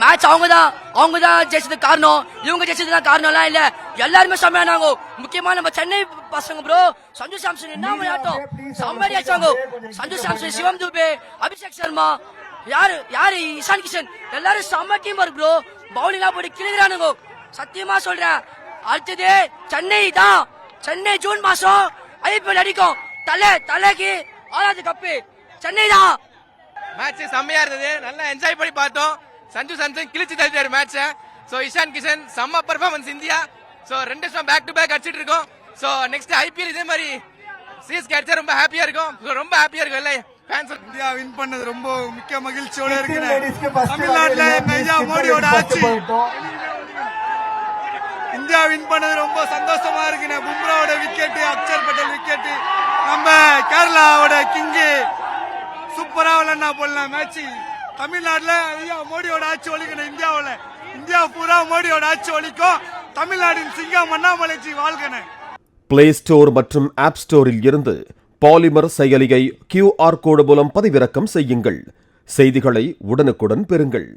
Match அவங்க தான் ஜெயிச்சதுக்கு காரணம், இவங்க ஜெயிச்சதுக்கு காரணம்லாம் இல்ல, எல்லாருமே செம்மையானாங்க. முக்கியமா நம்ம சென்னை பசங்க ப்ரோ, சஞ்சு சாம்சன் என்ன விளையாட்டம், செம்மடி அடிச்சாங்க. சஞ்சு சாம்சன், சிவம் துபே, அபிஷேக் சர்மா, யாரு இஷான் கிஷன், எல்லாரும் செம்ம டீம் இருக்கு ப்ரோ. பவுலிங்கா போட்டு கிளிக்கிறானுங்க, சத்தியமா சொல்றேன். அடுத்தது சென்னை தான், சென்னை ஜூன் மாசம் ஐபிஎல் அடிக்கும். தலைக்கு 6வது கப்பு சென்னை தான். மேட்ச் செம்மையா இருந்தது, நல்லா என்ஜாய் பண்ணி பார்த்தோம். சஞ்சு சாம்சன் கிழிச்சு தள்ளிட்டாரு மேட்ச. சோ இஷான் கிஷன் செம்ம பெர்ஃபார்மன்ஸ் இந்தியா. சோ 2 வருஷம் பேக் டு பேக் அடிச்சிட்டு இருக்கோம். சோ நெக்ஸ்ட் ஐபிஎல் இதே மாதிரி சீரிஸ் கிடைச்சா ரொம்ப ஹாப்பியா இருக்கும். ரொம்ப ஹாப்பியா இருக்கும் இல்ல ஃபேன்ஸ். இந்தியா வின் பண்ணது ரொம்ப முக்கிய மகிழ்ச்சியோட இருக்கு. தமிழ்நாட்டுல ஐயா மோடியோட ஆட்சி, இந்தியா வின் பண்ணது ரொம்ப சந்தோஷமா இருக்கு. பும்ராவோட விக்கெட், அக்ஷர் பட்டேல் விக்கெட், நம்ம கேரளாவோட கிங்கு சூப்பரா விளையாண்டா போடலாம் மேட்ச். தமிழ்நாட்டுல ஐயா மோடியோட ஆட்சி ஒழிக்கணும். இந்தியா பூரா மோடியோட ஆட்சி ஒழிக்கும். தமிழ்நாட்டின் சிங்கம் அண்ணாமலைஜி வாழ்கன. பிளே ஸ்டோர் மற்றும் ஆப் ஸ்டோரில் இருந்து பாலிமர் செயலியை QR கோடு மூலம் பதிவிறக்கம் செய்யுங்கள். செய்திகளை உடனுக்குடன் பெறுங்கள்.